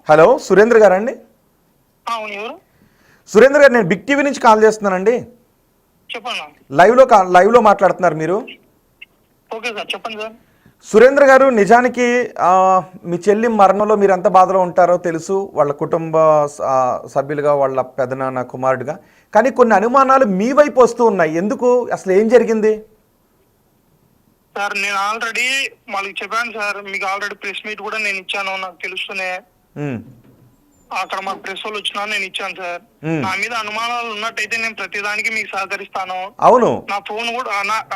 Hello Surendra గారండి? అవును, ఎవరు? సురేంద్ర గారు, నేను బిగ్ టీవీ నుంచి కాల్ చేస్తున్నానండి. చెప్పండి. లైవ్లో మాట్లాడుతున్నారు మీరు. ఓకే సార్, చెప్పండి సార్. సురేంద్ర గారు, నిజానికి మీ చెల్లి మరణంలో మీరు ఎంత బాధలో ఉంటారో తెలుసు, వాళ్ళ కుటుంబ సభ్యులుగా, వాళ్ళ పెదనాన్న కుమారుడిగా. కానీ కొన్ని అనుమానాలు మీ వైపు వస్తూ ఉన్నాయి. ఎందుకు? అసలు ఏం జరిగింది? సార్, నేను ఆల్రెడీ వాళ్ళకి చెప్పాను సార్. మీకు ఆల్రెడీ ప్రెస్ మీట్ కూడా నేను ఇచ్చాను, నాకు తెలుస్తూనే. అక్కడ మా ప్రెస్ వాళ్ళు వచ్చినా నేను ఇచ్చాను సార్. నా మీద అనుమానాలు ఉన్నట్టయితే నేను ప్రతిదానికి మీకు సహకరిస్తాను. అవును, నా ఫోన్ కూడా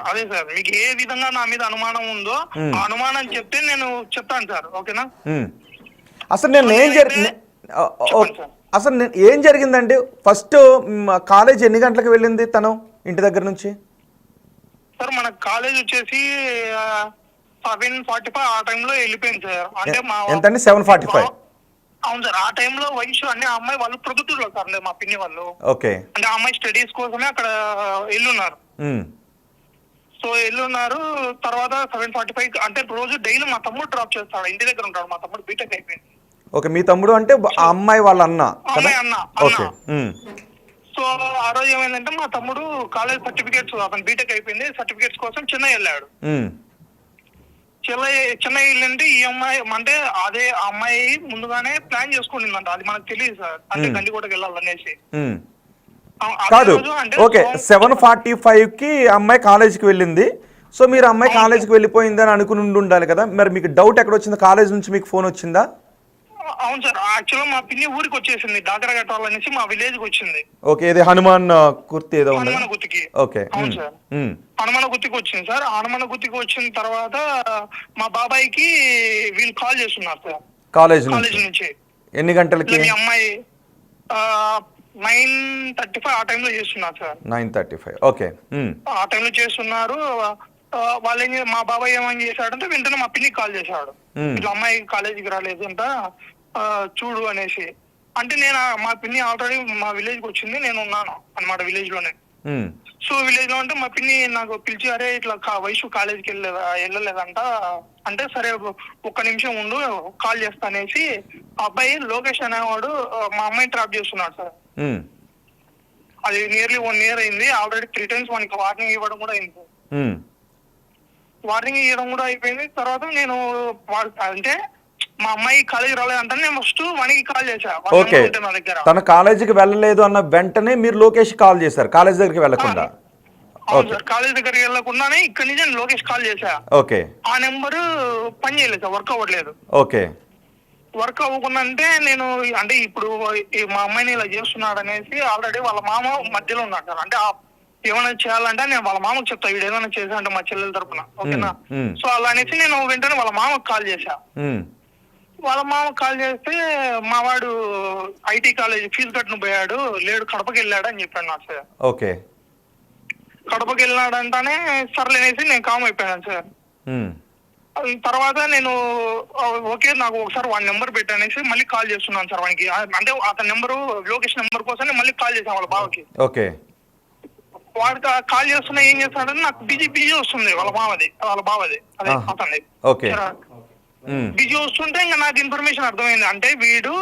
అదే సార్, మీకు ఏ విధంగా నా మీద అనుమానం ఉందో ఆ అనుమానం చెప్తే నేను చెప్తాను సార్. ఓకేనా? అసలు ఏం జరిగిందండి? ఫస్ట్ కాలేజ్ ఎన్ని గంటలకు వెళ్ళింది తను ఇంటి దగ్గర నుంచి? సార్, మన కాలేజ్ వచ్చేసి 7:45 ఆ టైంలో వెళ్ళిపోయింది సార్. అంటే మా ఎంతండి? 7:45? అవును సార్. ఆ టైంలో వయసు అంటే ఆ అమ్మాయి వాళ్ళు ప్రొద్దుటూరులో సార్, మా పిన్ని వాళ్ళు. ఓకే. అంటే ఆ అమ్మాయి స్టడీస్ కోసమే అక్కడ వెళ్ళున్నారు. సో వెళ్ళున్నారు. తర్వాత 7:45 అంటే రోజు డైలీ మా తమ్ముడు డ్రాప్ చేస్తాడు, ఇంటి దగ్గర ఉంటాడు. మా తమ్ముడు బీటెక్ అయిపోయింది. ఓకే, మీ తమ్ముడు అంటే ఆ అమ్మాయి వాళ్ళ అన్న? అన్న. సో ఆ రోజు ఏమైందంటే మా తమ్ముడు కాలేజ్ సర్టిఫికేట్స్, అతను బీటెక్ అయిపోయింది, సర్టిఫికేట్స్ కోసం చెన్నై వెళ్ళాడు. చెన్నై వెళ్ళండి. ఈ అమ్మాయి అంటే అదే అమ్మాయి ముందుగానే ప్లాన్ చేసుకునిందంట. అది మనకు తెలియదు సార్, అంటే గండికోటకి వెళ్ళాలనేసి. కాదు, ఓకే. 7:45కి అమ్మాయి కాలేజీకి వెళ్ళింది. సో మీరు అమ్మాయి కాలేజీకి వెళ్ళిపోయిందని అనుకుని ఉండాలి కదా. మరి మీకు డౌట్ ఎక్కడ వచ్చింది? కాలేజ్ నుంచి మీకు ఫోన్ వచ్చిందా? అవును సార్. యాక్చువల్గా మా పిన్ని ఊరికి వచ్చేసింది, డాకర కట్టాలనేసి మా విలేజ్ కి వచ్చింది. ఓకే, ఇది హనుమాన్ గుర్తి ఏదో ఉంది. హనుమాన్ గుర్తికి. ఓకే. అవును సార్, హనుమాన్ గుర్తికి వచ్చింది సార్. హనుమాన్ గుర్తికి వచ్చిన తర్వాత మా బాబాయ్కి వీళ్ళు కాల్ చేస్తున్నారు సార్, కాలేజ్ నుంచి. ఎన్ని గంటలకి? మీ అమ్మాయి 9:35 ఆ టైంలో చేస్తున్నారు సార్. 9:35. ఓకే. ఆ టైంలో చేస్తున్నారు. వాళ్ళు మా బాబాయ్ ఏమని చేశాడంటే వెంటనే మా పిన్నికి కాల్ చేశాడు, ఇట్లా అమ్మాయి కాలేజీకి రాలేదు అంట, చూడు అనేసి. అంటే నేను మా పిన్ని ఆల్రెడీ మా విలేజ్ కి వచ్చింది, నేను ఉన్నాను అనమాట విలేజ్ లోనే. సో విలేజ్ లో అంటే మా పిన్ని నాకు పిలిచి, అరే ఇట్లా వయసు కాలేజీకి వెళ్ళలేదంట అంటే, సరే ఒక్క నిమిషం ఉండు కాల్ చేస్తా అనేసి అబ్బాయి లోకేష్ అనేవాడు మా అమ్మాయిని ట్రాప్ చేస్తున్నాడు సార్. అది నియర్లీ 1 year అయింది. ఆల్రెడీ 3 times మనకి వార్నింగ్ ఇవ్వడం కూడా అయింది. వార్నింగ్ ఇవ్వడం కూడా అయిపోయింది. తర్వాత నేను అంటే మా అమ్మాయి కాలేజీ రాలేదంటే నేను ఫస్ట్ వానికి కాల్ చేశా. ఓకే, తన కాలేజీకి వెళ్ళలేదు అన్న వెంటనే మీరు లోకేష్ కాల్ చేశారు, కాలేజ్ దగ్గరికి వెళ్ళకుండా? అవును సార్, కాలేజ్ దగ్గరికి వెళ్ళకుండానే ఇక్కడ నుంచి నేను లోకేష్ కాల్ చేశా. ఓకే. ఆ నెంబర్ పని చేయలేదు సార్, వర్క్ అవ్వట్లేదు. ఓకే. వర్క్ అవ్వకుండా అంటే నేను అంటే ఇప్పుడు మా అమ్మాయిని ఇలా చేస్తున్నాడు అనేసి ఆల్రెడీ వాళ్ళ మామ మధ్యలో ఉన్నాడు సార్. అంటే ఏమైనా చేయాలంటే నేను వాళ్ళ మామకు చెప్తా, వీడు ఏమైనా చేశాడంటే మా చెల్లెల తరపున. ఓకేనా? సో అలా అనేసి నేను వెంటనే వాళ్ళ మామకు కాల్ చేశా. వాళ్ళ మామకు కాల్ చేస్తే మా వాడు ఐటీ కాలేజ్ ఫీజు కట్టును పోయాడు, లేడు కడపకి వెళ్ళాడు అని చెప్పాడు నాకు సార్. ఓకే. కడపకి వెళ్ళాడంటానే సర్లేనేసి నేను కామ్ అయిపోయాను సార్. తర్వాత నేను ఓకే నాకు ఒకసారి వాడి నెంబర్ పెట్టానేసి మళ్ళీ కాల్ చేస్తున్నాను సార్ వానికి. అంటే అతని నెంబరు లోకేష్ నెంబర్ కోసం మళ్ళీ కాల్ చేశాను వాళ్ళ బావకి. ఓకే. వాడికి కాల్ చేస్తున్నా ఏం చేస్తాడంటే నాకు బిజీ వస్తుంది, వాళ్ళ బావది అదే అతన్ని. ఓకే. బిజీ వస్తుంటే ఇంకా నాకు ఇన్ఫర్మేషన్ అర్థమైంది. అంటే వీడు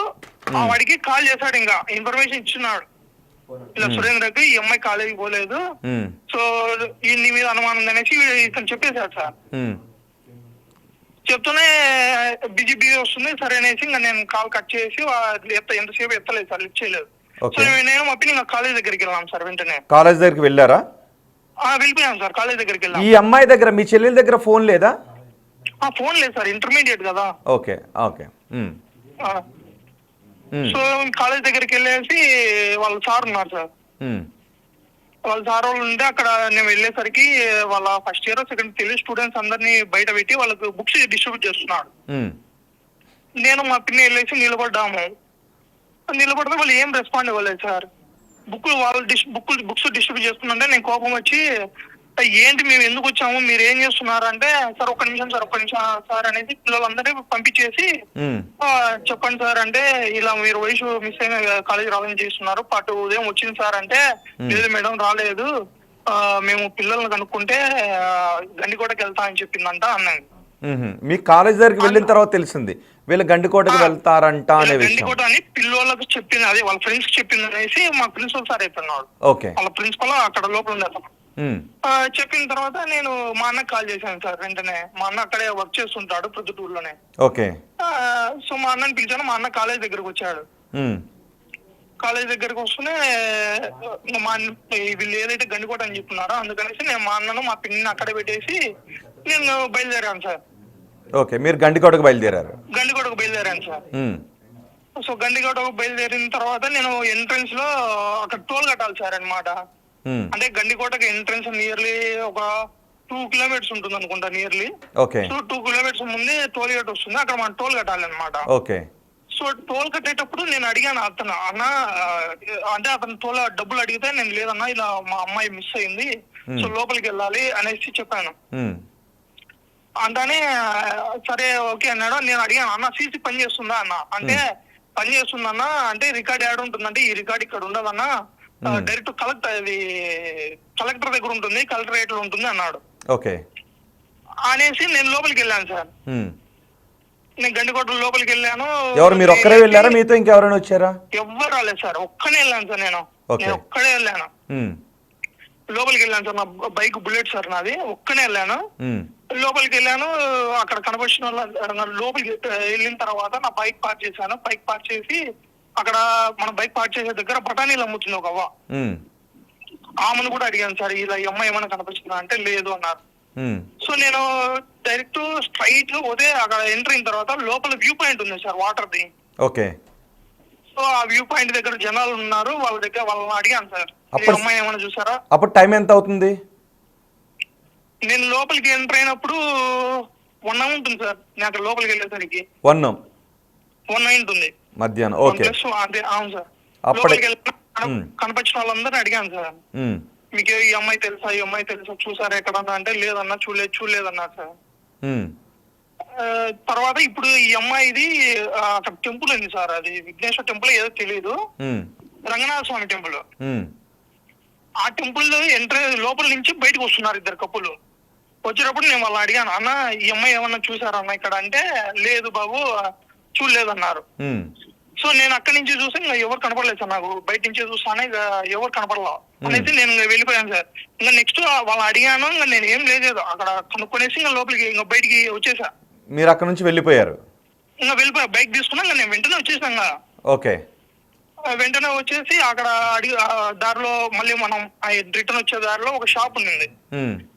వాడికి కాల్ చేశాడు, ఇంకా ఇన్ఫర్మేషన్ ఇచ్చున్నాడు, ఇలా సురేంద్రకి ఈ అమ్మాయి కాలేజీకి పోలేదు, సో నీ మీద అనుమానం ఉంది అనేసి ఇతను చెప్పేశాడు సార్. చెప్తూనే బిజీ వస్తుంది సరే అనేసి ఇంకా నేను కాల్ కట్ చేసి ఎంతసేపు ఎత్తలేదు సార్, లిఫ్ట్ చేయలేదు. సో నేను మా పిన్ని కాలేజ్ దగ్గరికి వెళ్ళాం సార్. వెంటనే కాలేజ్ దగ్గరికి వెళ్ళారా? వెళ్ళిపోయాం సార్, కాలేజ్ దగ్గరికి వెళ్ళాం. ఈ అమ్మాయి దగ్గర, మీ చెల్లెల దగ్గర ఫోన్ లేదా? ఫోన్ లేదు సార్, ఇంటర్మీడియట్ కదా. ఓకే. ఓకే. సో కాలేజ్ దగ్గరికి వెళ్ళేసి వాళ్ళ సార్ ఉన్నారు సార్. వాళ్ళ సార్ వాళ్ళు ఉంటే అక్కడ నేను వెళ్ళేసరికి వాళ్ళ first year second Telugu students అందరినీ బయట పెట్టి వాళ్ళకి బుక్స్ డిస్ట్రిబ్యూట్ చేస్తున్నాడు. నేను మా పిన్ని వెళ్ళేసి నిలబడ్డాము. నిలబడితే వాళ్ళు ఏం రెస్పాండ్ ఇవ్వలేదు సార్. బుక్స్ డిస్ట్రిబ్యూట్ చేస్తుంటే నేను కోపం వచ్చి, ఏంటి మేము ఎందుకు వచ్చాము, మీరు ఏం చేస్తున్నారు అంటే, సార్ ఒక్క నిమిషం సార్ అనేది పిల్లలందరినీ పంపించేసి చెప్పండి సార్ అంటే, ఇలా మీరు వయసు మిస్ అయిన కాలేజీ రావాలని చేస్తున్నారు, పాటు ఉదయం వచ్చింది సార్ అంటే, లేదు మేడం రాలేదు, మేము పిల్లల్ని కనుక్కుంటే గండికోటకి వెళ్తా అని చెప్పిందంట అన్నాను. మీ కాలేజ్ దగ్గరికి వెళ్ళిన తర్వాత తెలిసింది వీళ్ళు గండికోటకి వెళ్తారంట అనే విషయం. గండికోట అని పిల్లోళ్ళకి చెప్పింది, అదే వాళ్ళ ఫ్రెండ్స్ చెప్పింది అనేసి మా ప్రిన్సిపల్ సార్ అయిపోయినాడు. ఓకే. వాళ్ళ ప్రిన్సిపల్ అక్కడ లోపల ఉంది అతను. చెప్పిన తర్వాత నేను మా అన్నకి కాల్ చేశాను సార్. వెంటనే మా అన్న అక్కడే వర్క్ చేస్తుంటాడు ప్రొద్దుటూరులోనే. ఓకే. సో మా అన్నని పిలిచాను. మా అన్న కాలేజ్ దగ్గరకు వచ్చాడు. కాలేజ్ దగ్గరకు వస్తూనే మా వీళ్ళు ఏదైతే గండికోట అని చెప్తున్నారో అందుకనేసి నేను మా అన్నను మా పిన్ని అక్కడే పెట్టేసి నేను బయలుదేరాను సార్. ఓకే, మీరు గండికోటకు బయలుదేరారు? గండికోటకు బయలుదేరాను సార్. సో గండికోటకు బయలుదేరిన తర్వాత నేను ఎంట్రన్స్ లో అక్కడ టోల్ కట్టాలి సార్ అన్నమాట. అంటే గండికోటకి ఎంట్రన్స్ నియర్లీ ఒక 2 కిలోమీటర్స్ ఉంటుంది అనుకుంటా నియర్లీ. ఓకే. సో 2 కిలోమీటర్స్ ముందే టోల్ గేట్ వస్తుంది, అక్కడ మనం టోల్ కట్టాలి అనమాట. ఓకే. సో టోల్ కట్టేటప్పుడు నేను అడిగాను అతను, అన్న అంటే అతను టోల్ డబ్బులు అడిగితే నేను లేదన్నా ఇలా మా అమ్మాయి మిస్ అయింది, సో లోపలికి వెళ్ళాలి అనేసి చెప్పాను. అంటానే సరే ఓకే అన్నాడు. నేను అడిగాను, అన్న సీసీ పని చేస్తుందా అన్న అంటే పని చేస్తుందన్నా. అంటే రికార్డ్ యాడ్ ఉంటుందంటే ఈ రికార్డ్ ఇక్కడ ఉండదన్నా, డైరెక్ట్ కలెక్టర్ దగ్గర ఉంటుంది, కలెక్టరేట్ లో ఉంటుంది అన్నాడు. ఓకే. అనేసి నేను లోపలికి వెళ్ళాను సార్. నేను గండికోట లోపలికి వెళ్ళాను. ఎవరు, మీరు ఒక్కరే వెళ్ళారా మీతో ఇంకెవరైనా వచ్చారా? ఎవ్వరు రాలేదు సార్, ఒక్కనే వెళ్ళాను సార్. నేను ఒక్కడే వెళ్ళాను. లోపలికి వెళ్ళాను సార్. నా బైక్ బుల్లెట్ సార్ నాది. ఒక్కనే వెళ్ళాను. లోపలికి వెళ్ళాను. అక్కడ కనబడిన వాళ్ళ లోపలికి వెళ్ళిన తర్వాత నా బైక్ పార్క్ చేశాను. బైక్ పార్క్ చేసి అక్కడ మన బైక్ పార్క్ చేసే దగ్గర బఠానీలు అమ్ముతుంది ఒక అవ్వ. ఆమెను కూడా అడిగాను సార్, ఇలా ఈ అమ్మాయి ఏమైనా కనిపిస్తుందా అంటే లేదు అన్నారు. సో నేను డైరెక్ట్ స్ట్రైట్ పోతే అక్కడ ఎంటర్ అయిన తర్వాత లోపల వ్యూ పాయింట్ ఉంది sir water the. Okay. So ఆ వ్యూ పాయింట్ దగ్గర జనాలు ఉన్నారు, వాళ్ళ దగ్గర వాళ్ళని అడిగాను సార్, ఈ అమ్మాయి ఏమైనా చూసారా. అప్పుడు టైం ఎంత అవుతుంది? నేను లోపలికి ఎంటర్ అయినప్పుడు 1 ఉంటుంది సార్. నేను అక్కడ లోపలికి వెళ్ళేసరికి 1 ఉంటుంది మధ్యాహ్నం. ఓకే. అదే అవును సార్. లోపలికి కనిపించిన వాళ్ళందరినీ అడిగాను సార్, మీకు ఈ అమ్మాయి తెలుసా, ఈ అమ్మాయి తెలుసా, చూసారా ఎక్కడన్నా అంటే లేదన్నా చూడలేదన్నారు సార్. తర్వాత ఇప్పుడు ఈ అమ్మాయిది అక్కడ టెంపుల్ ఉంది సార్, అది విఘ్నేశ్వర టెంపుల్ ఏదో తెలియదు, రంగనాథ స్వామి టెంపుల్. ఆ టెంపుల్ లోపల నుంచి బయటకు వస్తున్నారు 2 కప్పులు. వచ్చేటప్పుడు నేను వాళ్ళని అడిగాను, అన్న ఈ అమ్మాయి ఏమన్నా చూసారా అన్న ఇక్కడ అంటే లేదు బాబు చూడలేదన్నారు. సో నేను అక్కడి నుంచి చూసి ఇంకా ఎవరు కనపడలేదు సార్, నాకు బయట నుంచే చూస్తానే ఎవరు కనపడలా అనేసి నేను వెళ్ళిపోయాను సార్. ఇంకా నెక్స్ట్ వాళ్ళు అడిగాను, ఇంకా నేను ఏం లేదు అక్కడ కనుక్కొనేసి ఇంకా లోపలికి ఇంకా బయటికి వచ్చేసా. మీరు అక్కడ నుంచి వెళ్ళిపోయారు? ఇంకా వెళ్ళిపోయా, బైక్ తీసుకున్నా నేను వెంటనే వచ్చేసాను. ఓకే. వెంటనే వచ్చేసి అక్కడ దారిలో మళ్ళీ మనం రిటర్న్ వచ్చే దారిలో ఒక షాప్ ఉంది.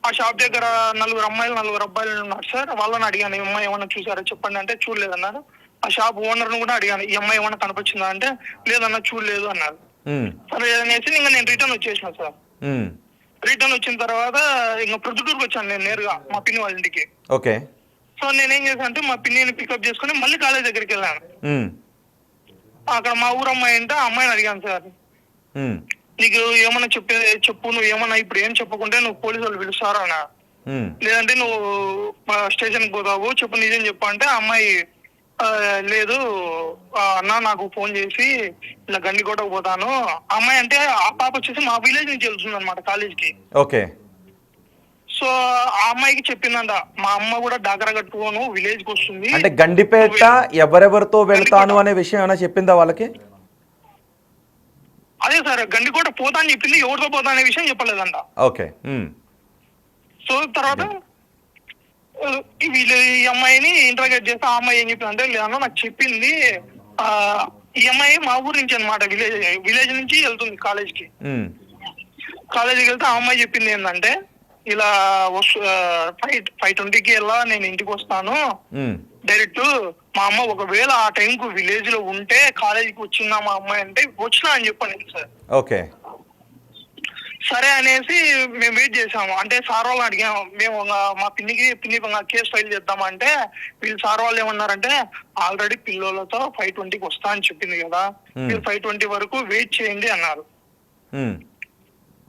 ఆ షాప్ దగ్గర 4 అమ్మాయిలు 4 అబ్బాయిలు ఉన్నారు సార్. వాళ్ళని అడిగాను, ఈ అమ్మాయి ఏమన్నా చూసారా చెప్పండి అంటే చూడలేదన్నారు. ఆ షాప్ ఓనర్ ను కూడా అడిగాను, ఈ అమ్మాయి ఏమన్నా కనిపించిందా అంటే లేదన్నా చూడలేదు అన్నారు. సరే అనేసి ఇంకా నేను రిటర్న్ వచ్చేసిన సార్. రిటర్న్ వచ్చిన తర్వాత ఇంకా ప్రొద్దుటూరుకి వచ్చాను నేను నేరుగా మా పిన్ని వాళ్ళ ఇంటికి. ఓకే. సో నేనేం చేశాను అంటే మా పిన్నిని పికప్ చేసుకుని మళ్ళీ కాలేజ్ దగ్గరికి వెళ్ళాను. అక్కడ మా ఊరు అమ్మాయి అంటే ఆ అమ్మాయిని అడిగాను సార్, నీకు ఏమన్నా చెప్పు, నువ్వు ఏమన్నా ఇప్పుడు ఏం చెప్పకుంటే నువ్వు పోలీసు వాళ్ళు పిలుస్తారా అన్న, లేదంటే నువ్వు స్టేషన్కి పోతావు చెప్పు నిజం చెప్పు అంటే ఆ అమ్మాయి లేదు అన్న నాకు ఫోన్ చేసి ఇలా గండికోటకు పోతాను. అమ్మాయి అంటే ఆ పాప వచ్చేసి మా విలేజ్ నుంచి వెళ్తుంది అనమాట కాలేజ్కి. ఓకే. సో ఆ అమ్మాయికి చెప్పిందంట, మా అమ్మ కూడా డాకరా కట్టుకోను విలేజ్ కి వస్తుంది అంటే గండిపేట ఎవరెవరితో వెళ్తాను అనే విషయం ఏమైనా చెప్పిందా వాళ్ళకి? అదే సార్ గండికోట పోతా అని చెప్పింది, ఎవరితో పోతా అనే విషయం చెప్పలేదంట. ఓకే. సో తర్వాత వీళ్ళు ఈ అమ్మాయిని ఇంటర్గేట్ చేస్తే ఆ అమ్మాయి ఏం చెప్పిందంటే లేదన్నా నాకు చెప్పింది, ఈ అమ్మాయి మా ఊరు నుంచి అనమాట, విలేజ్ నుంచి వెళ్తుంది కాలేజ్కి. కాలేజీకి వెళ్తే ఆ అమ్మాయి చెప్పింది ఏంటంటే ఇలా 5:20కి వెళ్ళా నేను ఇంటికి వస్తాను డైరెక్ట్. మా అమ్మ ఒకవేళ ఆ టైంకు విలేజ్ లో ఉంటే కాలేజీకి వచ్చిందా మా అమ్మాయి అంటే వచ్చినా అని చెప్పాను సార్. ఓకే. సరే అనేసి మేము వెయిట్ చేసాము. అంటే సార్ వాళ్ళని అడిగాము, మేము మా పిన్ని కేసు ఫైల్ చేద్దామంటే వీళ్ళు సార్ వాళ్ళు ఏమన్నారంటే ఆల్రెడీ పిల్లలతో 5:20కి వస్తా అని చెప్పింది కదా, మీరు 5:20 వరకు వెయిట్ చేయండి అన్నారు.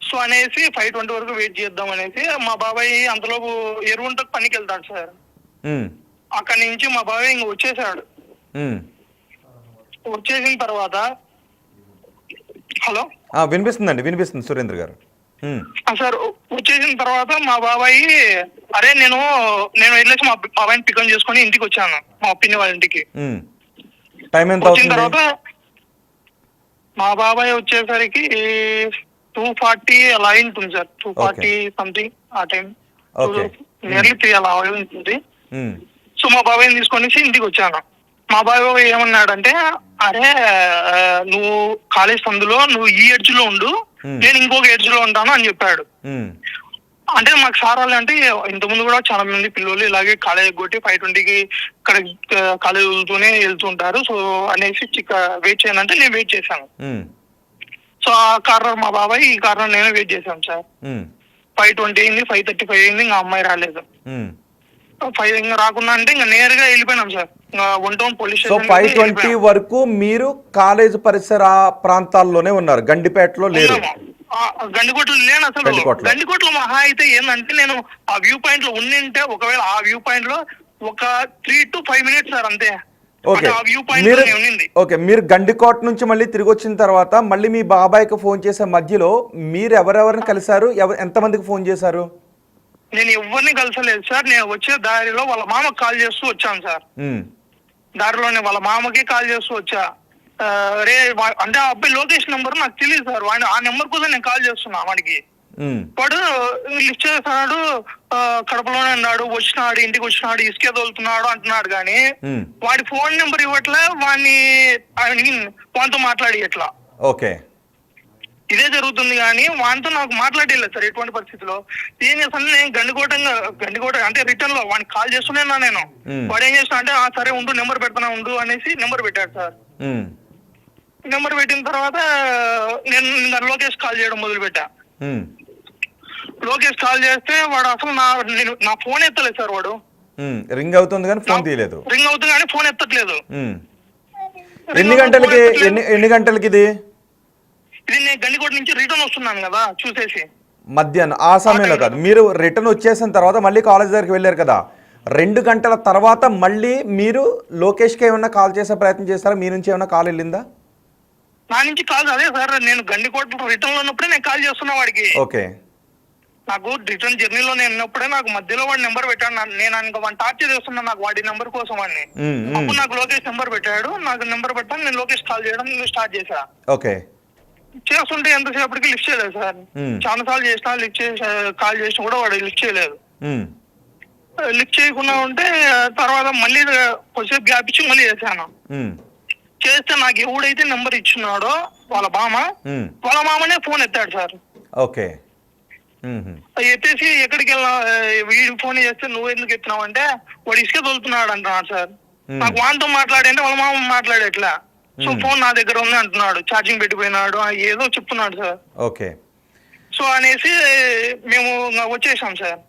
సో అనేసి 5:20 వరకు వెయిట్ చేద్దాం అనేసి మా బాబాయ్ అంతలోపు ఎరువుంటకు పనికి వెళ్తాడు సార్. అక్కడి నుంచి మా బాబాయ్ ఇంక వచ్చేసాడు. వచ్చేసిన తర్వాత హలో వినిపిస్తుంది సురేంద్ర గారు. ఉమ్, సార్ వచ్చేసిన తర్వాత మా బాబాయి అరే నేను వెళ్ళేసి మా బాబాయిని పికప్ చేసుకొని ఇంటికి వచ్చాను, మా పిన్ని వాళ్ళ ఇంటికి. ఉమ్. టైం ఎంత వచ్చిన అవుతుంది? తర్వాత మా బాబాయ్ వచ్చేసరికి 2:40 అలా ఉంటుంది సార్, 2:40 సంథింగ్ ఆ టైం, ఓకే. నియర్లీ 3 అలా ఉంటుంది. ఉమ్, సో మా బాబాయ్ని తీసుకొని ఇంటికి వచ్చాను. మా బాబాయ్ ఏమన్నాడంటే, అరే నువ్వు కాలేజ్ సందులో నువ్వు ఈ ఎడ్జ్ లో ఉండు, నేను ఇంకొక ఎడ్జ్ లో ఉంటాను అని చెప్పాడు. ఉమ్, అంటే మాకు సార్ వాళ్ళు అంటే ఇంతకుముందు కూడా చాలా మంది పిల్లలు ఇలాగే కాలేజ్ కొట్టి 5:20కి ఇక్కడ కాలేజ్ వెళ్తుంటారు. సో అనేసి వెయిట్ చేయనంటే నేను వెయిట్ చేశాను. ఉమ్, సో ఆ కార్నర్ మా బాబాయ్, ఈ కార్నర్ నేను వెయిట్ చేశాను సార్. ఉమ్, 5:20 అయింది, 5:35 అయింది, ఇంకా అమ్మాయి రాలేదు. ఉమ్. 5 ఇంకా రాకుండా అంటే ఇంకా నేరుగా వెళ్ళిపోయినాం sir, one town police so station. 5:20 వరకు మీరు కాలేజ్ పరిసర ప్రాంతాల్లోనే ఉన్నారు, గండిపేటలో లేరు? గండికోటలో లేను అసలు. గండికోటలో. గండికోటలో మహా అయితే ఏంటంటే నేను ఆ వ్యూ పాయింట్ లో ఉండింటే, ఒకవేళ ఆ వ్యూ పాయింట్ లో ఒక 3 to 5 minutes సార్ అంతే. ఓకే. అంటే ఆ వ్యూ పాయింట్ మీరు లో ఉండింది. ఓకే, మీరు గండికోట నుంచి మళ్ళీ తిరిగి వచ్చిన తర్వాత మళ్ళీ మీ బాబాయ్కి ఫోన్ చేసే మధ్యలో మీరు ఎవరెవరిని కలిశారు? ఎంతమందికి ఫోన్ చేశారు? నేను ఎవరిని కలిసలేదు సార్. నేను వచ్చే దారిలో వాళ్ళ మామకి కాల్ చేస్తూ వచ్చాను సార్. ఉమ్, దారిలోనే వాళ్ళ మామకి కాల్ చేస్తూ వచ్చా. రే అంటే ఆ అబ్బాయి లొకేషన్ నెంబర్ నాకు తెలియదు సార్, వాడిని ఆ నెంబర్ కోసం నేను కాల్ చేస్తున్నా వాడికి. ఉమ్, వాడు లిఫ్ట్ చేస్తున్నాడు, కడపలోనే ఉన్నాడు, వచ్చినాడు, ఇంటికి వచ్చినాడు, ఇసుకే తోలుతున్నాడు అంటున్నాడు. కానీ ఉమ్, వాడి ఫోన్ నెంబర్ ఇవ్వట్లే, వాడితో మాట్లాడి ఎట్లా. ఓకే. ఇదే జరుగుతుంది కానీ వాడితో నాకు మాట్లాడలేదు సార్ ఎటువంటి పరిస్థితిలో. ఏం చేస్తాను నేను గండికోట అంటే రిటర్న్ లో వాడిని కాల్ చేస్తున్నా నేను. వాడు ఏం చేస్తున్నా అంటే సరే ఉండు, నెంబర్ పెడతానా ఉండు అనేసి నెంబర్ పెట్టాడు సార్. ఉమ్, నెంబర్ పెట్టిన తర్వాత నేను లోకేష్ కాల్ చేయడం మొదలు పెట్టా. ఉమ్, లోకేష్ కాల్ చేస్తే వాడు అసలు నా ఫోన్ ఎత్తలేదు సార్. వాడు రింగ్ అవుతుంది కానీ ఫోన్ తీయలేదు. రింగ్ అవుతుంది కానీ ఫోన్ ఎత్తట్లేదు. ఎన్ని గంటలకి ఇది? ఇది నేను గండికోట నుంచి రిటర్న్ వస్తున్నాను కదా చూసేసి. మధ్యాహ్నం ఆ సమయంలో కాదు, మీరు రిటర్న్ వచ్చేసిన తర్వాత మళ్ళీ కాలేజ్ దగ్గరికి వెళ్ళారు కదా, 2 గంటల తర్వాత మళ్ళీ మీరు లోకేష్కి ఏమన్నా కాల్ చేసే ప్రయత్నం చేస్తారా? మీ నుంచి ఏమన్నా కాల్ వెళ్ళిందా? నా నుంచి కాల్ అదే సార్, నేను గండికోట రిటర్న్ లో ఉన్నప్పుడే నేను కాల్ చేస్తున్నా వాడికి. ఓకే. నాకు రిటర్న్ జర్నీలో నేను ఉన్నప్పుడే నాకు మధ్యలో వాడి నెంబర్ పెట్టాడు. నేను వాడిని టార్చర్ చేస్తున్నా నాకు వాడి నెంబర్ కోసం వాడిని. అప్పుడు నాకు లోకేష్ నెంబర్ పెట్టాడు, నాకు నెంబర్ పెట్టాను, నేను లోకేష్ కాల్ చేయడం స్టార్ట్ చేశా. ఓకే. చేస్తుంటే ఎంతసేపటికి లిఫ్ట్ చేయలేదు సార్. చాలా సార్లు చేసినా కాల్ చేసినా కూడా వాడు లిఫ్ట్ చేయలేదు. లిఫ్ట్ చేయకుండా ఉంటే తర్వాత మళ్ళీ కొద్దిసేపు గ్యాప్ ఇచ్చి మళ్ళీ చేశాను. చేస్తే నాకు ఎవడైతే నెంబర్ ఇచ్చినాడో వాళ్ళ మామనే ఫోన్ ఎత్తాడు సార్. ఓకే. ఎత్తేసి ఎక్కడికి వెళ్ళినా వీడికి ఫోన్ చేస్తే నువ్వు ఎందుకు ఎత్తున్నావు అంటే వాడు ఇసుక తోలుతున్నాడు అంటున్నాడు సార్. నాకు వాడితో మాట్లాడంటే వాళ్ళ మామ మాట్లాడేట్లా. సో ఫోన్ నా దగ్గర ఉంది అంటున్నాడు, ఛార్జింగ్ పెట్టిపోయినాడు ఏదో చెప్తున్నాడు సార్. ఓకే. సో అనేసి మేము వచ్చేసాం సార్.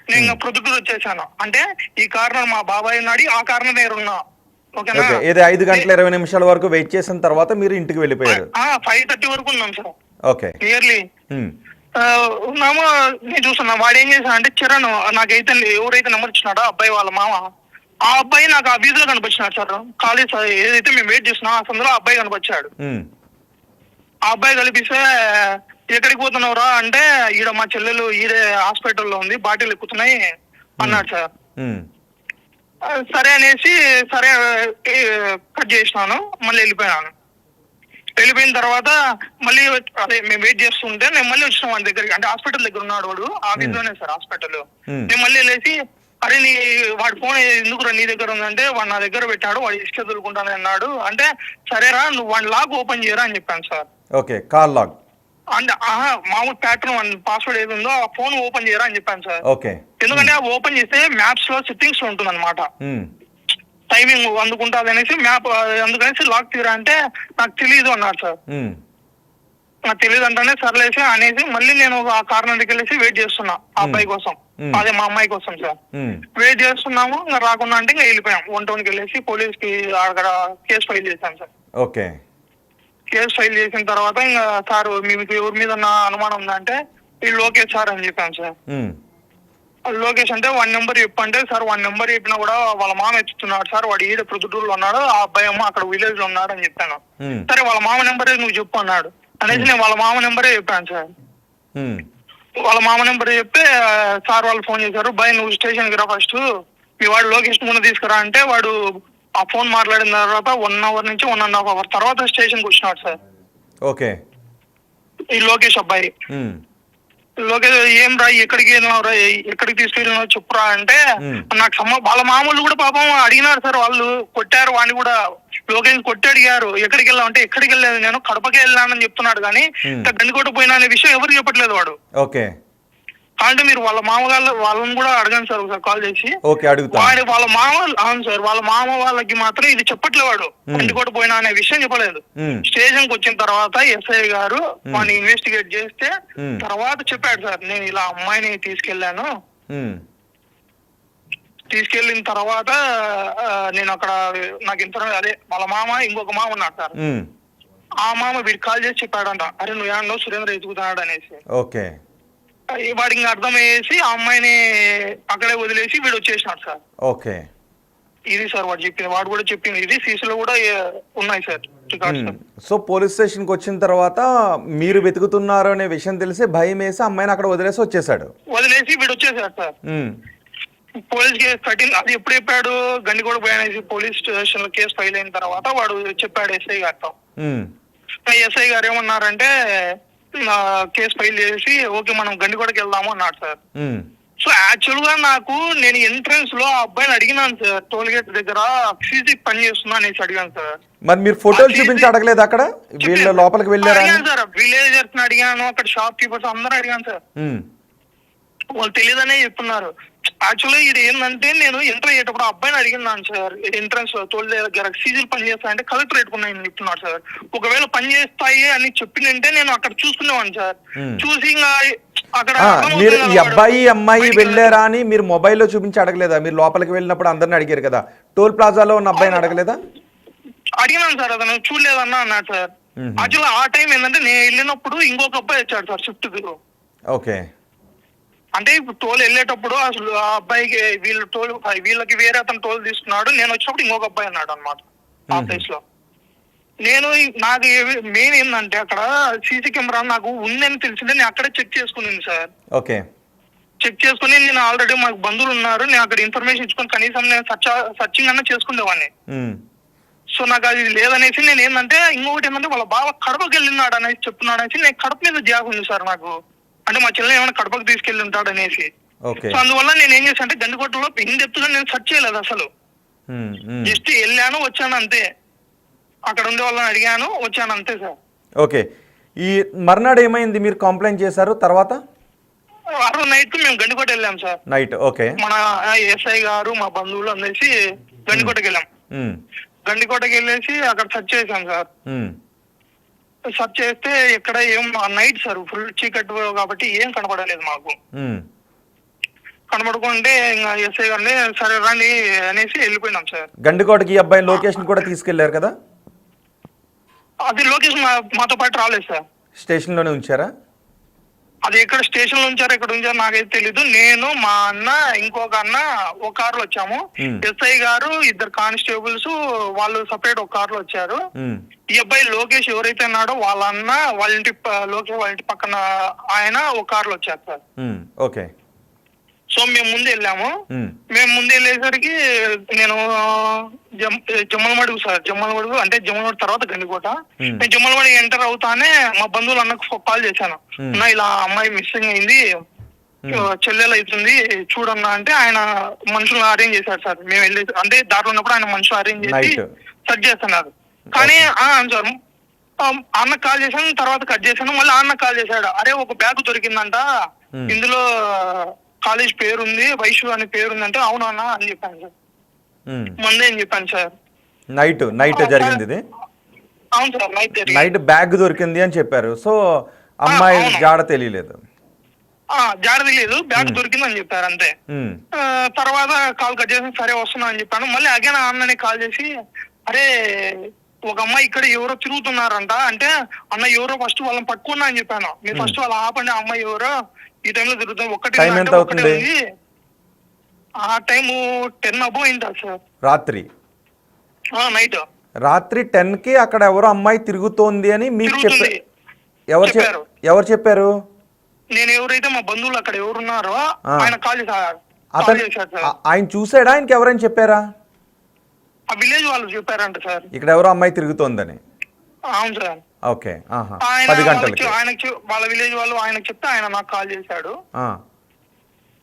నేను ఇంకా ప్రొద్దుటూరు వచ్చేసాను. అంటే ఈ కార్నర్ మా బాబాయ్ ఉన్నాడు, ఆ కార్నర్ నేను ఉన్నా. ఓకేనా? ఇది 5:20 వరకు వెయిట్ చేసిన తర్వాత మీరు ఇంటికి వెళ్ళిపోయారు. 5:30 వరకు ఉన్నాం సార్. ఓకే. నియర్లీ ఉన్నాము. నేను చూస్తున్నా వాడు ఏం చేశాను అంటే చరణ్ నాకైతే ఎవరైతే నెంబర్ ఇచ్చినాడో అబ్బాయి వాళ్ళ మామ, ఆ అబ్బాయి నాకు ఆ వీధిలో కనిపించినాడు సార్. కాలేజ్ ఏదైతే మేము వెయిట్ చేస్తున్నాం ఆ సందులో ఆ అబ్బాయి కనిపించాడు. ఆ అబ్బాయి కనిపిస్తే ఎక్కడికి పోతున్నావురా అంటే ఈడ మా చెల్లెలు ఈడే హాస్పిటల్లో ఉంది, బాటిల్ ఎక్కుతున్నాయి అన్నాడు సార్. సరే అనేసి సరే కట్ చేసినాను, మళ్ళీ వెళ్ళిపోయినాను. వెళ్ళిపోయిన తర్వాత మళ్ళీ అదే మేము వెయిట్ చేస్తుంటే నేను మళ్ళీ వచ్చిన వాడి దగ్గరికి, అంటే హాస్పిటల్ దగ్గర ఉన్నాడు వాడు, ఆఫీస్ లోనే సార్ హాస్పిటల్. నేను మళ్ళీ వెళ్ళేసి అరే వాడి ఫోన్ ఎందుకు నీ దగ్గర ఉందంటే వాడు నా దగ్గర పెట్టాడు, వాడు ఇసుక దొరుకుంటాను అన్నాడు. అంటే సరేరా నువ్వు వాడి లాక్ ఓపెన్ చేయరా అని చెప్పాను సార్. ఓకే. కాల్ లాక్ అంటే మామూలు ప్యాటర్న్ పాస్వర్డ్ ఏది ఉందో ఆ ఫోన్ ఓపెన్ చేయరా అని చెప్పాను సార్. ఓకే. ఎందుకంటే ఓపెన్ చేస్తే మ్యాప్స్ లో సెట్టింగ్స్ లో ఉంటుంది అనమాట, టైమింగ్ అందుకుంటుంది అనేసి మ్యాప్ అందుకనేసి లాక్ తీరా అంటే నాకు తెలియదు అన్నాడు సార్. నాకు తెలియదు అంటేనే సర్లేసి అనేసి మళ్ళీ నేను ఆ కార్నర్ దగ్గరికి వెళ్ళేసి వెయిట్ చేస్తున్నా ఆ అబ్బాయి కోసం, అదే మా అమ్మాయి కోసం సార్. వెయిట్ చేస్తున్నాము, ఇంకా రాకుండా అంటే ఇంకా వెళ్ళిపోయాం. 1 టౌన్కి వెళ్ళేసి పోలీస్ కి అక్కడ కేసు ఫైల్ చేశాం సార్. ఓకే. కేసు ఫైల్ చేసిన తర్వాత ఇంకా సార్ మీకు ఎవరి మీద అనుమానం ఉందంటే ఈ లోకేష్ సార్ అని చెప్పాను సార్. లోకేష్ అంటే వాడి నెంబర్ చెప్పంటే సార్ వాడి నెంబర్ చెప్పినా కూడా వాళ్ళ మామ ఎత్తుతున్నాడు సార్, వాడు ఈడ ప్రొద్దుటూరులో ఉన్నాడు, ఆ అబ్బాయి అమ్మ అక్కడ విలేజ్ లో ఉన్నాడు అని చెప్పాను. సరే వాళ్ళ మామ నెంబరే నువ్వు చెప్పు అన్నాడు అనేసి నేను వాళ్ళ మామ నెంబరే చెప్పాను సార్. ఉమ్, వాళ్ళ మామ నెంబర్ చెప్తే సార్ వాళ్ళు ఫోన్ చేశారు, బాయ్ నువ్వు స్టేషన్కి రా ఫస్ట్, మీ వాడు లోకేష్ ముందు తీసుకురా అంటే వాడు ఆ ఫోన్ మాట్లాడిన తర్వాత 1 అవర్ నుంచి 1.5 అవర్ తర్వాత స్టేషన్కి వచ్చినాడు సార్ ఓకే. ఈ లోకేష్ అబ్బాయి. ఉమ్, లోకేష్ ఏం రా ఎక్కడికి వెళ్ళినావురా, ఎక్కడికి తీసుకెళ్ళినావు చెప్పురా అంటే ఉమ్, నాకు వాళ్ళ మామూలు కూడా పాపం అడిగినారు సార్, వాళ్ళు కొట్టారు వాడిని కూడా, లోకేష్ కొట్టి అడిగారు ఎక్కడికి వెళ్ళావు అంటే ఎక్కడికి వెళ్ళలేదు నేను కడపకే వెళ్ళానని చెప్తున్నాడు కానీ గండికోట పోయినా అనే విషయం ఎవరికి చెప్పట్లేదు వాడు. ఓకే అంటే మీరు వాళ్ళ మామగారు వాళ్ళని కూడా అడగండి సార్ ఒకసారి కాల్ చేసి. ఓకే అడుగుతా. వాళ్ళ మామ, అవును సార్, వాళ్ళ మామ వాళ్ళకి మాత్రం ఇది చెప్పట్లేదు వాడు గండికోట పోయినా అనే విషయం చెప్పలేదు. స్టేషన్ కి వచ్చిన తర్వాత ఎస్ఐ గారు వాడిని ఇన్వెస్టిగేట్ చేస్తే తర్వాత చెప్పాడు సార్, నేను ఇలా అమ్మాయిని తీసుకెళ్లాను, తీసుకెళ్లిన తర్వాత నేను అక్కడ నాకు అదే వాళ్ళ మామ ఇంకొక మామ ఉన్నాడు సార్, ఆ మామ వీడికి కాల్ చేసి చెప్పాడంట, అరే నువ్వు ఏమన్నా సురేంద్ర ఎదుగుతున్నాడు అనేసి. ఓకే. వాడికి ఇంకా అర్థమయ్యేసి ఆ అమ్మాయిని అక్కడే వదిలేసి వీడు వచ్చేసినాడు సార్. ఓకే ఇది సార్ వాడు చెప్పింది, వాడు కూడా చెప్పింది ఇది, సీసీలో కూడా ఉన్నాయి సార్ రికార్డ్స్. సో పోలీస్ స్టేషన్కి వచ్చిన తర్వాత మీరు వెతుకుతున్నారు అనే విషయం తెలిసి భయం వేసి అమ్మాయిని అక్కడ వదిలేసి వచ్చేసాడు. వదిలేసి వీడు వచ్చేసాడు సార్. పోలీస్ కేసు కట్టింది, అది ఎప్పుడు చెప్పాడు, గండికోట పోయినేసి పోలీస్ స్టేషన్ లో కేసు ఫైల్ అయిన తర్వాత వాడు చెప్పాడు ఎస్ఐ గారితో. ఎస్ఐ గారు ఏమన్నారంటే కేసు ఫైల్ చేసి ఓకే మనం గండికోటకి వెళ్దాము అన్నాడు సార్. సో యాక్చువల్ గా నేను ఎంట్రన్స్ లో ఆ అబ్బాయిని అడిగినాను సార్, టోల్ గేట్ దగ్గర సీసీ పని చేస్తున్నా అనేసి అడిగాను సార్. మరి మీరు ఫోటోలు చూపించి అడగలేదు అక్కడ, వీళ్ళ లోపలికి వెళ్ళారా సార్? విలేజర్స్ అడిగాను, అక్కడ షాప్ కీపర్స్ అందరూ అడిగాను సార్, వాళ్ళు తెలియదనే చెప్తున్నారు. యాక్చువల్గా ఇది ఏంటంటే నేను ఎంటర్ అయ్యేటప్పుడు అబ్బాయిని అడిగినాను సార్, ఎంట్రన్స్ లో తోలు దగ్గర సీజీలు పని చేస్తాయంటే కలెక్టరేట్ ఉన్నాయని చెప్తున్నాడు సార్. ఒకవేళ పని చేస్తాయి అని చెప్పిందంటే నేను అక్కడ చూసుకునేవాడిని సార్. చూసి ఇంకా అక్కడ మీరు ఈ అబ్బాయి అమ్మాయి వెళ్ళారా అని మీరు మొబైల్లో చూపించి అడగలేదా? మీరు లోపలికి వెళ్ళినప్పుడు అందరిని అడిగారు కదా, టోల్ ప్లాజాలో ఉన్న అబ్బాయిని అడగలేదా? అడిగినాను సార్, అతను చూడలేదన్నా అన్నాడు సార్. యాక్చువల్గా ఆ టైం ఏంటంటే నేను వెళ్ళినప్పుడు ఇంకొక అబ్బాయి వచ్చాడు సార్ షిఫ్ట్ కు. ఓకే. అంటే ఇప్పుడు టోల్ వెళ్ళేటప్పుడు అసలు ఆ అబ్బాయికి వీళ్ళకి వేరే అతను టోల్ తీసుకున్నాడు, నేను వచ్చినప్పుడు ఇంకొక అబ్బాయి అన్నాడు అనమాట ఆ ప్లేస్ లో. నాకు మెయిన్ ఏంటంటే అక్కడ సీసీ కెమెరా నాకు ఉందని తెలిసిందే, నేను అక్కడే చెక్ చేసుకున్నాను సార్. ఓకే. చెక్ చేసుకుని నేను ఆల్రెడీ మాకు బంధువులు ఉన్నారు, నేను అక్కడ ఇన్ఫర్మేషన్ ఇచ్చుకొని కనీసం నేను సర్చింగ్ అన్నా చేసుకునేవాడిని. సో నాకు అది లేదనేసి నేను ఏంటంటే ఇంకొకటి ఏంటంటే వాళ్ళ బావ కడపకి వెళ్ళినాడు అనేసి చెప్తున్నాడు అనేసి నేను కడప మీద జాగ్ ఉంది సార్ నాకు, అంటే మా చెల్లె ఏమైనా కడపకు తీసుకెళ్ళి ఉంటాడు అనేసి. సో అందువల్ల నేను ఏం చేశాను అంటే గండికోటలో ఇన్ డెప్త్ గా నేను సెర్చ్ చేయలేదు అసలు, జస్ట్ వెళ్ళాను వచ్చాను అంతే, అక్కడ ఉండే వాళ్ళని అడిగాను వచ్చాను అంతే సార్. ఓకే. ఈ మర్నాడు ఏమైంది, మీరు కంప్లైంట్ చేశారు తర్వాత? ఆ రోజు నైట్ కు మేము గండికోట వెళ్ళాం సార్. నైట్. ఓకే. మన ఎస్ఐ గారు మా బంధువులు అనేసి గండికోటకి వెళ్ళాం. గండికోటకి వెళ్ళేసి అక్కడ సెర్చ్ చేశాం సార్. సెర్చ్ చేస్తే ఇక్కడ ఏం నైట్ సార్ ఫుల్ చీకటి కాబట్టి ఏం కనపడలేదు మాకు. కనపడకుంటే ఇంకా ఎస్ఐ గారిని సరే రండి అనేసి వెళ్ళిపోయినాం సార్. గండికోటకి అబ్బాయి లొకేషన్ కూడా తీసుకెళ్లారు కదా? అది లొకేషన్ మాతో పాటు రాలేదు సార్, స్టేషన్ లోనే ఉంచారా? అది ఎక్కడ స్టేషన్ లో ఉంచారో ఎక్కడ ఉంచారో నాకైతే తెలీదు. నేను మా అన్న ఇంకొక అన్న ఒక కార్ లో వచ్చాము, ఎస్ఐ గారు 2 కానిస్టేబుల్స్ వాళ్ళు సపరేట్ ఒక కార్ లో వచ్చారు. ఈ అబ్బాయి లోకేష్ ఎవరైతే ఉన్నాడో వాళ్ళ అన్న లోకేష్ వాళ్ళ ఇంటి పక్కన ఆయన ఒక కార్ లో వచ్చారు సార్. ఓకే. సో మేము ముందు వెళ్ళాము, మేము ముందు వెళ్ళేసరికి నేను జమ్మలమడుగు సార్, జమ్మలమడుగు అంటే జమ్మలమడుగు తర్వాత గండికోట, నేను జమ్మలమడుగు ఎంటర్ అవుతానే మా బంధువులు అన్నకు కాల్ చేశాను, అన్న ఇలా అమ్మాయి మిస్సింగ్ అయింది చెల్లెలు అవుతుంది చూడన్నా అంటే ఆయన మనుషులను అరేంజ్ చేశారు సార్. మేము వెళ్ళి అంటే దాంట్లో ఉన్నప్పుడు ఆయన మనుషులు అరేంజ్ చేసి సెర్చ్ చేస్తున్నారు. కానీ సార్ అన్న కాల్ చేశాను, తర్వాత కట్ చేశాను, మళ్ళీ అన్న కాల్ చేశాడు, అరే ఒక బ్యాగ్ దొరికిందంట ఇందులో కాలేజ్ పేరు ఉంది వైషు అనే పేరు ఉందంటే అవునా అని చెప్పాను సార్. ముందే అని చెప్పాను సార్. నైట్ జరిగింది ఇది? అవును సార్, నైట్ బ్యాగ్ దొరికింది అని చెప్పారు. సో అమ్మాయి జాడ తెలియలేదు, జాడ తెలియదు, బ్యాగ్ దొరికింది అని చెప్పారు అంతే. తర్వాత కాల్ కట్ చేసి సరే వస్తున్నా అని చెప్పాను. మళ్ళీ అగైన్ అన్నని కాల్ చేసి అరే ఒక అమ్మాయి ఇక్కడ ఎవరో తిరుగుతున్నారంట అంటే అన్న ఎవరో ఫస్ట్ వాళ్ళని పట్టుకున్నా అని చెప్పాను. మీరు ఫస్ట్ వాళ్ళు ఆపండి, ఆ అమ్మాయి ఎవరో ఈ టైంలో తిరుగుతాం. ఒకటి ఆ టైము 10 అబోవ్ అయింటారు సార్, రాత్రి నైట్. రాత్రి 10కి అక్కడ ఎవరో అమ్మాయి తిరుగుతోంది అని మీకు చెప్పారు? ఎవరు చెప్పారు? నేను ఎవరైతే మా బంధువులు అక్కడ ఎవరున్నారో ఆ. ఆయన కాల్ చేశారు అతను చేశారు సార్. ఆయన చూసాడా ఆయనకి ఎవరైనా చెప్పారా ఆ విలేజ్ వాళ్ళు చెప్పారంట సార్. ఇక్కడ ఎవరో అమ్మాయి తిరుగుతోందని? అవును సార్. ఓకే. ఆహా. ఆయన 10 గంటలకి. ఆయనకి వాళ్ళ విలేజ్ వాళ్ళు ఆయనకు చెప్తే ఆయన నాకు కాల్ చేశాడు. ఆ.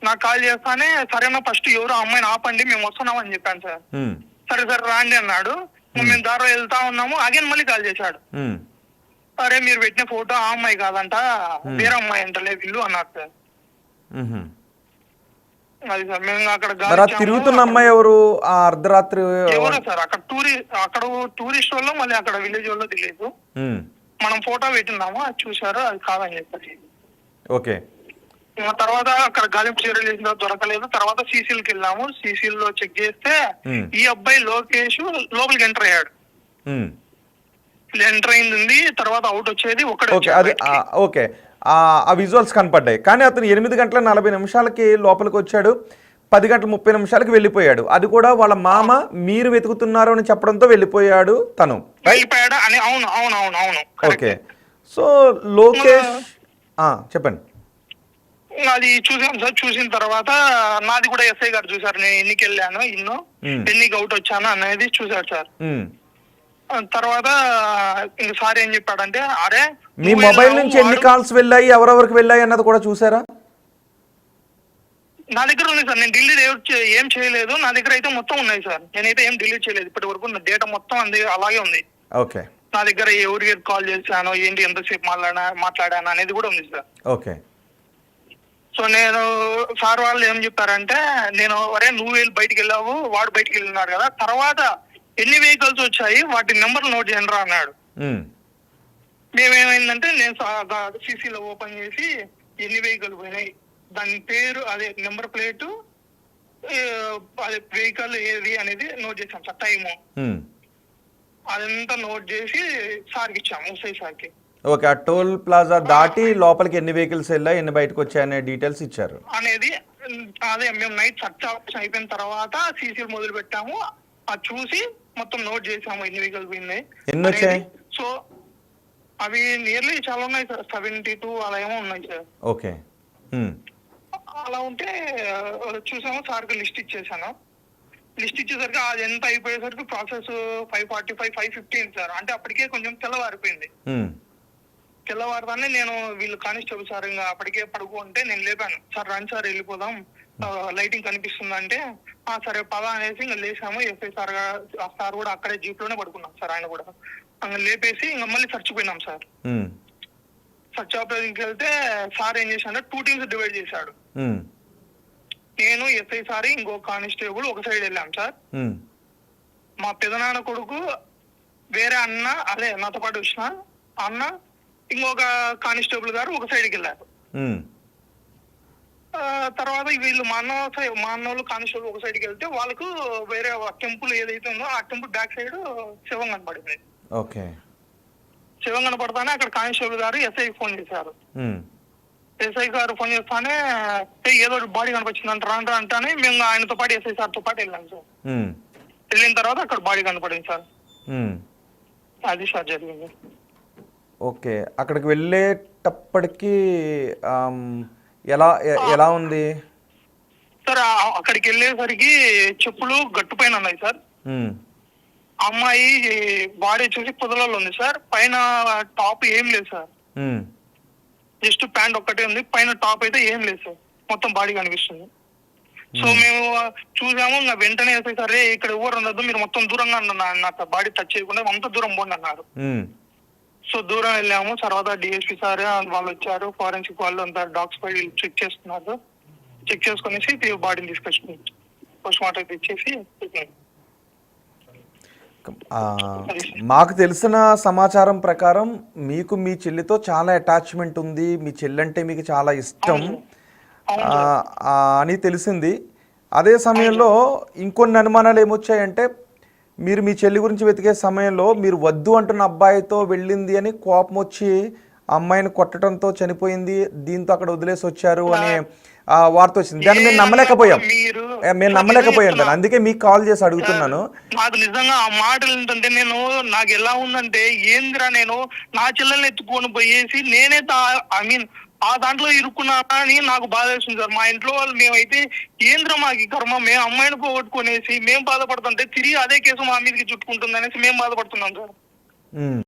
నాకు కాల్ చేస్తానే సరేనా ఫస్ట్ ఎవరు అమ్మాయిని ఆపండి మేము వస్తున్నాం అని చెప్పాను సార్. ఉమ్, సరే సరే రాండి అన్నాడు. మేము దారిలో వెళ్తా ఉన్నాము అగైన్ మళ్ళీ కాల్ చేశాడు. ఉమ్, అరే మీరు పెట్టిన ఫోటో ఆ అమ్మాయి కాదంట వేరే అమ్మాయి అంటలే వీళ్ళు అన్నారు సార్. ఉహుం. అది సార్ మేము అక్కడ మరి ఆ తిరుగుతున్న అమ్మాయి ఎవరు? ఆ అర్ధరాత్రి ఎవరో సార్ అక్కడ టూరిస్ట్ వాళ్ళు మళ్ళీ అక్కడ విలేజ్ వాళ్ళు తెలియదు. ఉమ్, మనం ఫోటో పెట్టినాము అది చూసారు అది కాదని చెప్పారు. ఓకే. తర్వాత అక్కడ గాలింపు చర్యలు చేసిన దొరకలేదు. తర్వాత సీసీలకు వెళ్ళాము. సీసీలో చెక్ చేస్తే ఉమ్, ఈ అబ్బాయి లోకేష్ లోపలికి ఎంటర్ అయ్యాడు. ఉమ్. ఎంటర్ అయింది తర్వాత అవుట్ వచ్చేది ఒకటే ఓకే. అది ఓకే. ఆ విజువల్స్ కనపడ్డాయి. కానీ అతను 8 గంటల 40 నిమిషాలకి లోపలికి వచ్చాడు, 10 గంటల 30 నిమిషాలకి వెళ్ళిపోయాడు. అది కూడా వాళ్ళ మామ మీరు వెతుకుతున్నారు అని చెప్పడంతో వెళ్ళిపోయాడు తను. వెళ్ళిపోయాడు అని. అవును అవును అవును అవును. ఓకే. సో లోకేష్ చెప్పండి. అది చూసాం సార్. చూసిన తర్వాత నాది కూడా ఎస్ఐ గారు చూసారు. నేను ఎన్నికి వెళ్ళాను ఎన్నికి అవుట్ వచ్చాను అనేది చూసారు సార్. తర్వాత ఇంక సార్ ఏం చెప్పాడంటే అరే మీ మొబైల్ నుంచి ఎన్ని కాల్స్ వెళ్ళాయి, ఎవరెవరికి వెళ్ళాయి అన్నది కూడా చూసారా? నా దగ్గర ఉంది సార్. నేను డిలీట్ ఏం చేయలేదు. నా దగ్గర అయితే మొత్తం ఉన్నాయి సార్. నేనైతే ఏం డిలీట్ చేయలేదు ఇప్పటి వరకు. నా డేటా మొత్తం అలాగే ఉంది. ఓకే. నా దగ్గర ఎవరికి కాల్ చేశాను ఏంటి ఎంతసేపు మాట్లాడాను అనేది కూడా ఉంది సార్. ఓకే. సో నేను సార్ వాళ్ళు ఏం చెప్పారంటే నేను అరే నువ్వు బయటికి వెళ్ళావు వాడు బయటికి వెళ్ళినాడు కదా తర్వాత ఎన్ని వెహికల్స్ వచ్చాయి వాటి నెంబర్ నోట్ చేయండి అన్నాడు. మేమేమైందంటే నేను సీసీలో ఓపెన్ చేసి ఎన్ని వెహికల్ పోయినాయి దాని పేరు అదే నెంబర్ ప్లేటు అదే వెహికల్ ఏది అనేది నోట్ చేసాం సార్. టైము అదంతా నోట్ చేసి సార్కి ఇచ్చాము ఎస్ఐ సార్కి. ఓకే. ఆ టోల్ ప్లాజా దాటి లోపలికి ఎన్ని వెహికల్స్ వెళ్ళాయి ఎన్ని బయటకు వచ్చాయనే డీటెయిల్స్ ఇచ్చారు అనేది. అదే మేము నైట్ సర్చ్ ఆపరేషన్ అయిపోయిన తర్వాత సీసీలు మొదలు పెట్టాము. అది చూసి మొత్తం నోట్ చేసాము ఎన్ని వెహికల్స్ పోయినాయి ఎన్ని వచ్చాయి. సో అవి నియర్లీ చాలా ఉన్నాయి సార్. 72 అలా ఏమో ఉన్నాయి సార్. ఓకే. అలా ఉంటే చూసాము సార్కి లిస్ట్ ఇచ్చేసాను. లిస్ట్ ఇచ్చేసరికి అది ఎంత అయిపోయేసరికి ప్రాసెస్ 5:45 5:15 సార్. అంటే అప్పటికే కొంచెం తెల్లవారిపోయింది. తెల్లవారుదాన్ని నేను వీళ్ళు కానిస్టేబుల్ సార్ ఇంకా అప్పటికే పడుకుంటే నేను లేపాను. సార్ రండి సార్ వెళ్ళిపోదాం లైటింగ్ కనిపిస్తుందంటే సరే పద అనేసి ఇంకా లేసాము. ఎస్ఐ సార్ కూడా అక్కడే జీప్ లోనే పడుకున్నాం సార్. ఆయన కూడా లేపేసి ఇంకా మళ్ళీ చచ్చిపోయినాం సార్. సర్చ్ ఆపరేషన్కి వెళ్తే సార్ ఏం చేశాడంటే 2 టీమ్స్ డివైడ్ చేశాడు. నేను ఎస్ఐ సార్ ఇంకో కానిస్టేబుల్ ఒక సైడ్ వెళ్ళాం సార్. మా పెదనాన్న కొడుకు వేరే అన్న అదే నాతో పాటు వచ్చిన అన్న ఇంకొక కానిస్టేబుల్ గారు ఒక సైడ్కి వెళ్ళారు. తర్వాత వీళ్ళు మా అన్నోళ్ళు కానిస్టేబుల్ ఒక సైడ్కి వెళ్తే వాళ్ళకు వేరే టెంపుల్ ఏదైతే ఉందో ఆ టెంపుల్ బ్యాక్ సైడ్ శివం కనపడింది. ఓకే. శివం కనపడతానే అక్కడ కానిస్టేబుల్ గారు ఎస్ఐకి ఫోన్ చేశారు. ఎస్ఐ గారు ఫోన్ చేస్తానే ఏదో బాడీ కనిపించింది అంటానే మేము ఆయనతో పాటు ఎస్ఐ సార్ తో పాటు వెళ్ళాం సార్. వెళ్ళిన తర్వాత అక్కడ బాడీ కనపడింది సార్. అది సార్ జరిగింది. ఓకే. అక్కడికి వెళ్ళేటప్పటికి ఎలా ఉంది సార్? అక్కడికి వెళ్ళేసరికి చెప్పులు గట్టు పైన ఉన్నాయి సార్. అమ్మాయి బాడీ వచ్చేసి పొదలలో ఉంది సార్. పైన టాప్ ఏం లేదు సార్. జస్ట్ ప్యాంట్ ఒక్కటే ఉంది. పైన టాప్ అయితే ఏం లేదు సార్. మొత్తం బాడీ కనిపిస్తుంది. సో మేము చూసాము ఇంకా వెంటనే సరే ఇక్కడ ఎవరు ఉండదు మీరు మొత్తం దూరంగా నాకు బాడీ టచ్ చేయకుండా అంత దూరం పోండి అన్నారు. సో దూరం వెళ్ళాము. తర్వాత డిఎస్పీ సార్ వాళ్ళు వచ్చారు. ఫారెన్సిక్ వాళ్ళు అంతా డాగ్స్ పై చెక్ చేస్తున్నారు. చెక్ చేసుకునేసి బాడీని తీసుకొచ్చి పోస్ట్ మార్టం తెచ్చేసి మాకు తెలిసిన సమాచారం ప్రకారం మీకు మీ చెల్లితో చాలా అటాచ్మెంట్ ఉంది, మీ చెల్లంటే మీకు చాలా ఇష్టం అని తెలిసింది. అదే సమయంలో ఇంకొన్ని అనుమానాలు ఏమొచ్చాయంటే మీరు మీ చెల్లి గురించి వెతికే సమయంలో మీరు వద్దు అంటున్న అబ్బాయితో వెళ్ళింది అని కోపం వచ్చి అమ్మాయిని కొట్టడంతో చనిపోయింది, దీంతో అక్కడ వదిలేసి వచ్చారు అనే వార్త వచ్చింది. దాన్ని మేము నమ్మలేకపోయాం దాన్ని. అందుకే మీకు కాల్ చేసి అడుగుతున్నాను. నాకు నిజంగా ఆ మాటలు ఏంటంటే నాకు ఎలా ఉందంటే ఏందిరా నేను నా చెల్లెల్ని ఎత్తుకొని పోయేసి నేనే ఆ దాంట్లో ఇరుక్కున్నానా అని నాకు బాధ వేస్తుంది సార్. మా ఇంట్లో వాళ్ళు మేమైతే ఏంద్ర మాకు కర్మ, మేము అమ్మాయిని పోగొట్టుకునేసి మేము బాధపడుతుంటే తిరిగి అదే కేసు మా మీదకి చుట్టుకుంటుంది అనేసి మేము బాధపడుతున్నాం సార్.